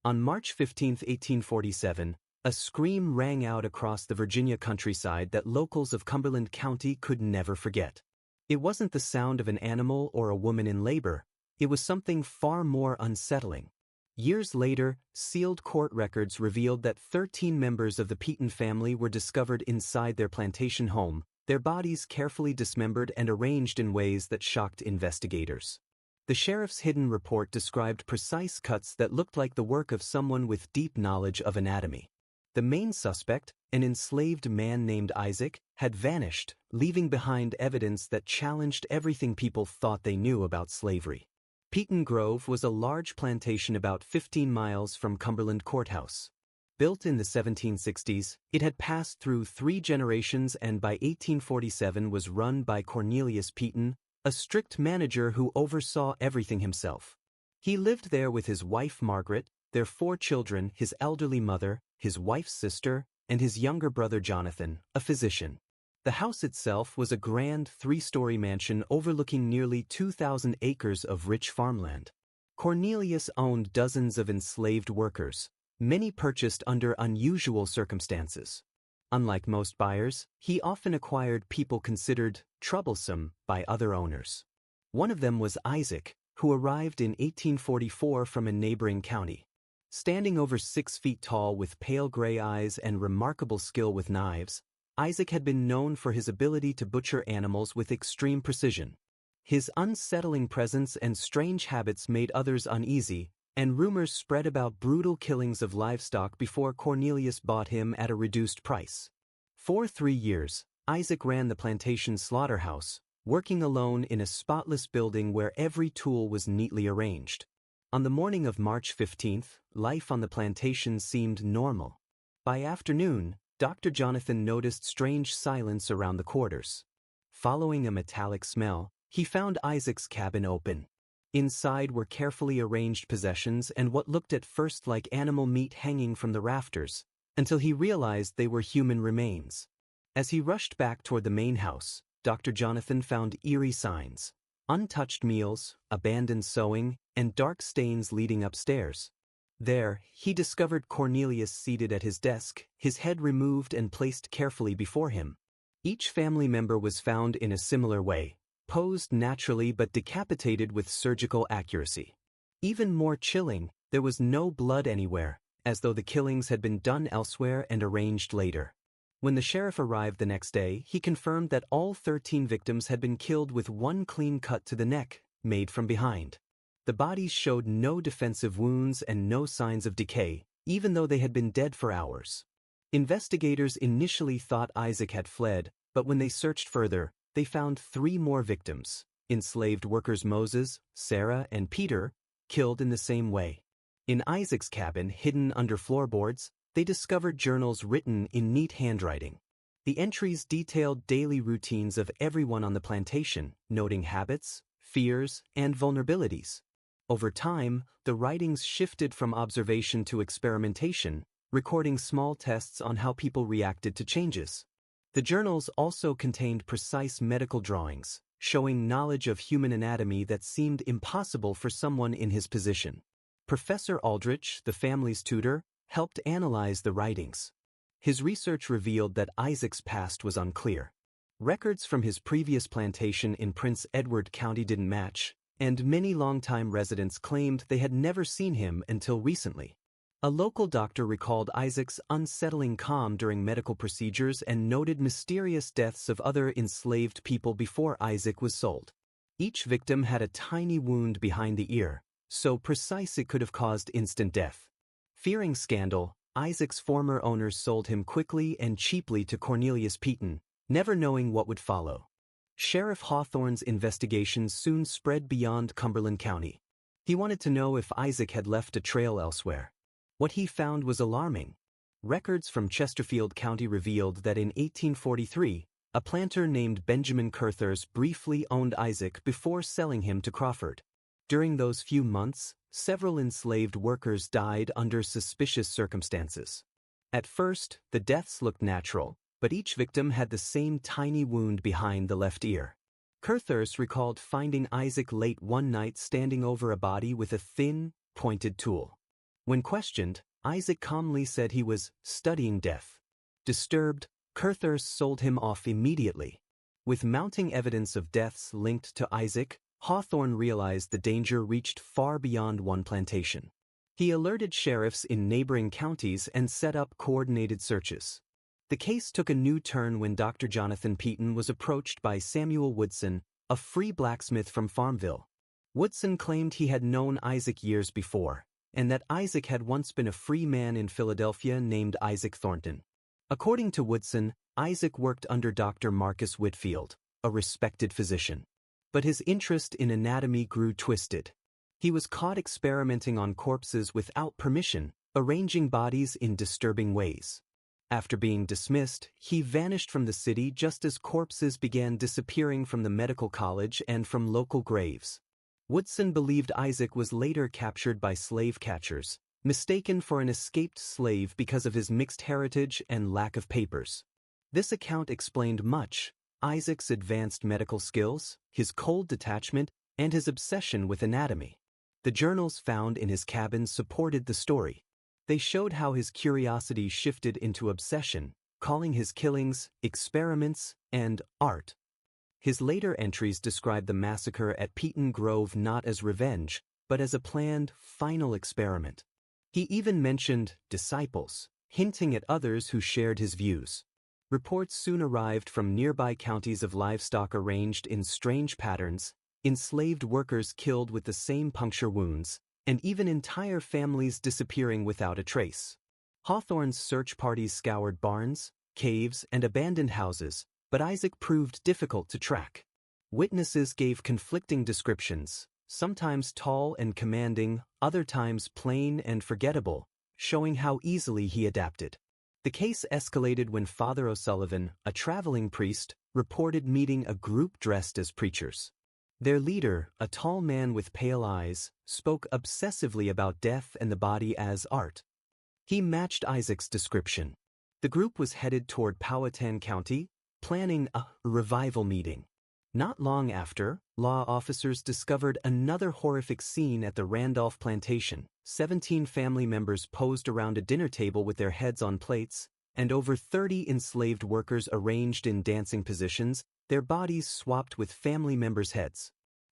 On March 15, 1847, a scream rang out across the Virginia countryside that locals of Cumberland County could never forget. It wasn't the sound of an animal or a woman in labor, it was something far more unsettling. Years later, sealed court records revealed that 13 members of the Peaton family were discovered inside their plantation home, their bodies carefully dismembered and arranged in ways that shocked investigators. The sheriff's hidden report described precise cuts that looked like the work of someone with deep knowledge of anatomy. The main suspect, an enslaved man named Isaac, had vanished, leaving behind evidence that challenged everything people thought they knew about slavery. Peaton Grove was a large plantation about 15 miles from Cumberland Courthouse. Built in the 1760s, it had passed through 3 generations and by 1847 was run by Cornelius Peaton, a strict manager who oversaw everything himself. He lived there with his wife Margaret, their 4 children, his elderly mother, his wife's sister, and his younger brother Jonathan, a physician. The house itself was a grand 3-story mansion overlooking nearly 2,000 acres of rich farmland. Cornelius owned dozens of enslaved workers, many purchased under unusual circumstances. Unlike most buyers, he often acquired people considered troublesome by other owners. One of them was Isaac, who arrived in 1844 from a neighboring county. Standing over 6 feet tall with pale gray eyes and remarkable skill with knives, Isaac had been known for his ability to butcher animals with extreme precision. His unsettling presence and strange habits made others uneasy, and rumors spread about brutal killings of livestock before Cornelius bought him at a reduced price. For 3 years, Isaac ran the plantation slaughterhouse, working alone in a spotless building where every tool was neatly arranged. On the morning of March 15th, life on the plantation seemed normal. By afternoon, Dr. Jonathan noticed strange silence around the quarters. Following a metallic smell, he found Isaac's cabin open. Inside were carefully arranged possessions and what looked at first like animal meat hanging from the rafters, until he realized they were human remains. As he rushed back toward the main house, Dr. Jonathan found eerie signs: untouched meals, abandoned sewing, and dark stains leading upstairs. There, he discovered Cornelius seated at his desk, his head removed and placed carefully before him. Each family member was found in a similar way, posed naturally but decapitated with surgical accuracy. Even more chilling, there was no blood anywhere, as though the killings had been done elsewhere and arranged later. When the sheriff arrived the next day, he confirmed that all 13 victims had been killed with one clean cut to the neck, made from behind. The bodies showed no defensive wounds and no signs of decay, even though they had been dead for hours. Investigators initially thought Isaac had fled, but when they searched further, they found 3 more victims, enslaved workers Moses, Sarah, and Peter, killed in the same way. In Isaac's cabin, hidden under floorboards, they discovered journals written in neat handwriting. The entries detailed daily routines of everyone on the plantation, noting habits, fears, and vulnerabilities. Over time, the writings shifted from observation to experimentation, recording small tests on how people reacted to changes. The journals also contained precise medical drawings, showing knowledge of human anatomy that seemed impossible for someone in his position. Professor Aldrich, the family's tutor, helped analyze the writings. His research revealed that Isaac's past was unclear. Records from his previous plantation in Prince Edward County didn't match, and many longtime residents claimed they had never seen him until recently. A local doctor recalled Isaac's unsettling calm during medical procedures and noted mysterious deaths of other enslaved people before Isaac was sold. Each victim had a tiny wound behind the ear, so precise it could have caused instant death. Fearing scandal, Isaac's former owners sold him quickly and cheaply to Cornelius Peaton, never knowing what would follow. Sheriff Hawthorne's investigation soon spread beyond Cumberland County. He wanted to know if Isaac had left a trail elsewhere. What he found was alarming. Records from Chesterfield County revealed that in 1843, a planter named Benjamin Curthers briefly owned Isaac before selling him to Crawford. During those few months, several enslaved workers died under suspicious circumstances. At first, the deaths looked natural, but each victim had the same tiny wound behind the left ear. Curthers recalled finding Isaac late one night standing over a body with a thin, pointed tool. When questioned, Isaac calmly said he was studying death. Disturbed, Kurthurst sold him off immediately. With mounting evidence of deaths linked to Isaac, Hawthorne realized the danger reached far beyond one plantation. He alerted sheriffs in neighboring counties and set up coordinated searches. The case took a new turn when Dr. Jonathan Peeton was approached by Samuel Woodson, a free blacksmith from Farmville. Woodson claimed he had known Isaac years before, and that Isaac had once been a free man in Philadelphia named Isaac Thornton. According to Woodson, Isaac worked under Dr. Marcus Whitfield, a respected physician. But his interest in anatomy grew twisted. He was caught experimenting on corpses without permission, arranging bodies in disturbing ways. After being dismissed, he vanished from the city just as corpses began disappearing from the medical college and from local graves. Woodson believed Isaac was later captured by slave catchers, mistaken for an escaped slave because of his mixed heritage and lack of papers. This account explained much: Isaac's advanced medical skills, his cold detachment, and his obsession with anatomy. The journals found in his cabin supported the story. They showed how his curiosity shifted into obsession, calling his killings experiments and art. His later entries described the massacre at Peeton Grove not as revenge, but as a planned, final experiment. He even mentioned disciples, hinting at others who shared his views. Reports soon arrived from nearby counties of livestock arranged in strange patterns, enslaved workers killed with the same puncture wounds, and even entire families disappearing without a trace. Hawthorne's search parties scoured barns, caves, and abandoned houses, but Isaac proved difficult to track. Witnesses gave conflicting descriptions, sometimes tall and commanding, other times plain and forgettable, showing how easily he adapted. The case escalated when Father O'Sullivan, a traveling priest, reported meeting a group dressed as preachers. Their leader, a tall man with pale eyes, spoke obsessively about death and the body as art. He matched Isaac's description. The group was headed toward Powhatan County, planning a revival meeting. Not long after, law officers discovered another horrific scene at the Randolph plantation. 17 family members posed around a dinner table with their heads on plates, and over 30 enslaved workers arranged in dancing positions, their bodies swapped with family members' heads.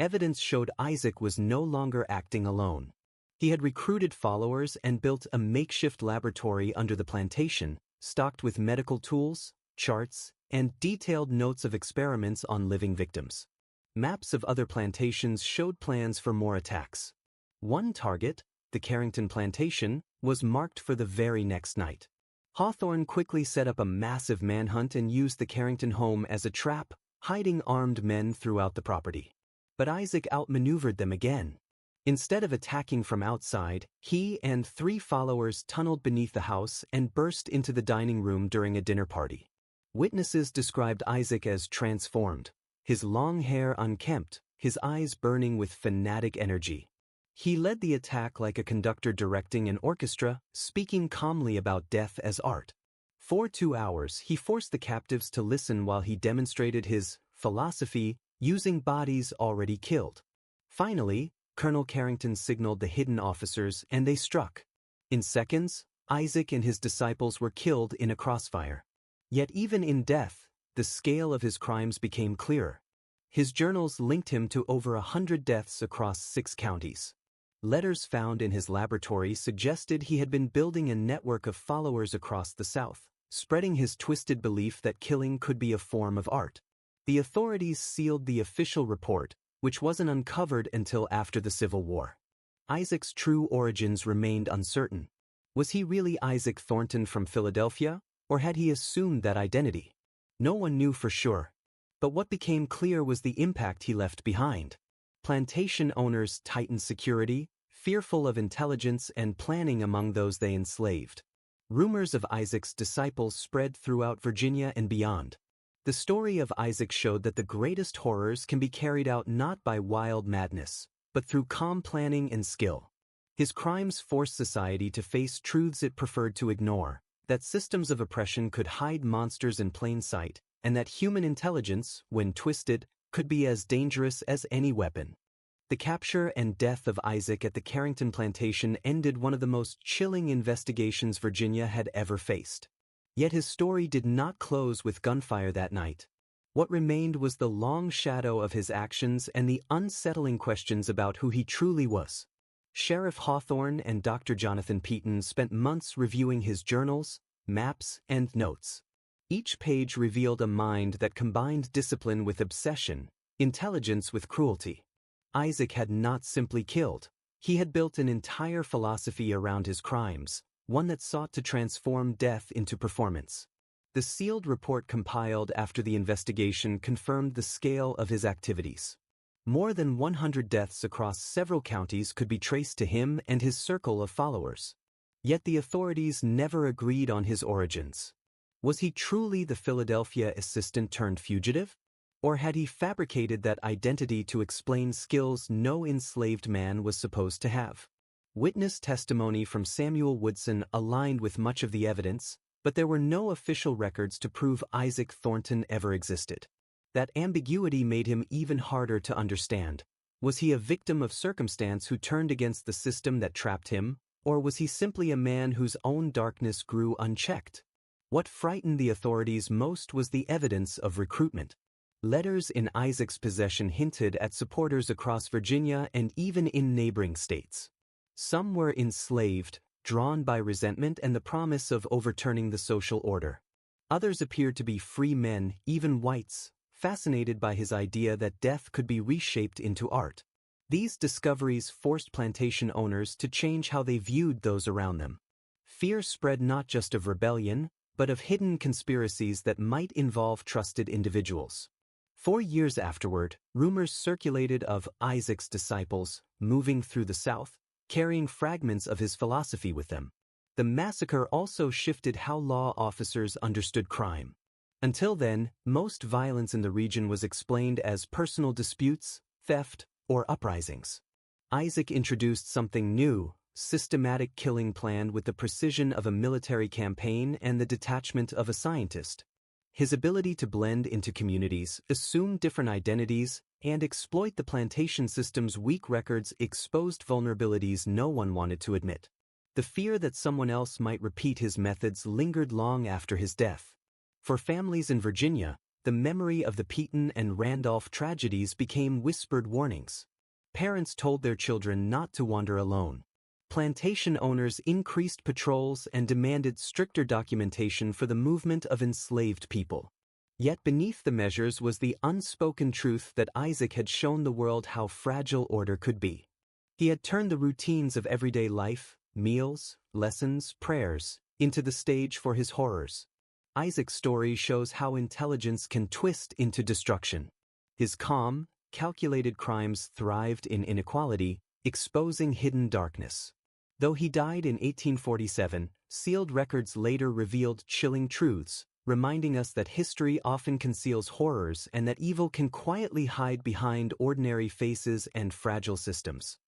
Evidence showed Isaac was no longer acting alone. He had recruited followers and built a makeshift laboratory under the plantation, stocked with medical tools, charts, and detailed notes of experiments on living victims. Maps of other plantations showed plans for more attacks. One target, the Carrington plantation, was marked for the very next night. Hawthorne quickly set up a massive manhunt and used the Carrington home as a trap, hiding armed men throughout the property. But Isaac outmaneuvered them again. Instead of attacking from outside, he and 3 followers tunneled beneath the house and burst into the dining room during a dinner party. Witnesses described Isaac as transformed, his long hair unkempt, his eyes burning with fanatic energy. He led the attack like a conductor directing an orchestra, speaking calmly about death as art. For 2 hours, he forced the captives to listen while he demonstrated his philosophy using bodies already killed. Finally, Colonel Carrington signaled the hidden officers and they struck. In seconds, Isaac and his disciples were killed in a crossfire. Yet even in death, the scale of his crimes became clearer. His journals linked him to over 100 deaths across 6 counties. Letters found in his laboratory suggested he had been building a network of followers across the South, spreading his twisted belief that killing could be a form of art. The authorities sealed the official report, which wasn't uncovered until after the Civil War. Isaac's true origins remained uncertain. Was he really Isaac Thornton from Philadelphia, or had he assumed that identity? No one knew for sure. But what became clear was the impact he left behind. Plantation owners tightened security, fearful of intelligence and planning among those they enslaved. Rumors of Isaac's disciples spread throughout Virginia and beyond. The story of Isaac showed that the greatest horrors can be carried out not by wild madness, but through calm planning and skill. His crimes forced society to face truths it preferred to ignore, that systems of oppression could hide monsters in plain sight, and that human intelligence, when twisted, could be as dangerous as any weapon. The capture and death of Isaac at the Carrington plantation ended one of the most chilling investigations Virginia had ever faced. Yet his story did not close with gunfire that night. What remained was the long shadow of his actions and the unsettling questions about who he truly was. Sheriff Hawthorne and Dr. Jonathan Peeton spent months reviewing his journals, maps, and notes. Each page revealed a mind that combined discipline with obsession, intelligence with cruelty. Isaac had not simply killed. He had built an entire philosophy around his crimes, one that sought to transform death into performance. The sealed report compiled after the investigation confirmed the scale of his activities. More than 100 deaths across several counties could be traced to him and his circle of followers. Yet the authorities never agreed on his origins. Was he truly the Philadelphia assistant turned fugitive? Or had he fabricated that identity to explain skills no enslaved man was supposed to have? Witness testimony from Samuel Woodson aligned with much of the evidence, but there were no official records to prove Isaac Thornton ever existed. That ambiguity made him even harder to understand. Was he a victim of circumstance who turned against the system that trapped him, or was he simply a man whose own darkness grew unchecked? What frightened the authorities most was the evidence of recruitment. Letters in Isaac's possession hinted at supporters across Virginia and even in neighboring states. Some were enslaved, drawn by resentment and the promise of overturning the social order. Others appeared to be free men, even whites, fascinated by his idea that death could be reshaped into art. These discoveries forced plantation owners to change how they viewed those around them. Fear spread not just of rebellion, but of hidden conspiracies that might involve trusted individuals. 4 years afterward, rumors circulated of Isaac's disciples moving through the South, carrying fragments of his philosophy with them. The massacre also shifted how law officers understood crime. Until then, most violence in the region was explained as personal disputes, theft, or uprisings. Isaac introduced something new, systematic killing planned with the precision of a military campaign and the detachment of a scientist. His ability to blend into communities, assume different identities, and exploit the plantation system's weak records exposed vulnerabilities no one wanted to admit. The fear that someone else might repeat his methods lingered long after his death. For families in Virginia, the memory of the Peeton and Randolph tragedies became whispered warnings. Parents told their children not to wander alone. Plantation owners increased patrols and demanded stricter documentation for the movement of enslaved people. Yet beneath the measures was the unspoken truth that Isaac had shown the world how fragile order could be. He had turned the routines of everyday life, meals, lessons, prayers, into the stage for his horrors. Isaac's story shows how intelligence can twist into destruction. His calm, calculated crimes thrived in inequality, exposing hidden darkness. Though he died in 1847, sealed records later revealed chilling truths, reminding us that history often conceals horrors and that evil can quietly hide behind ordinary faces and fragile systems.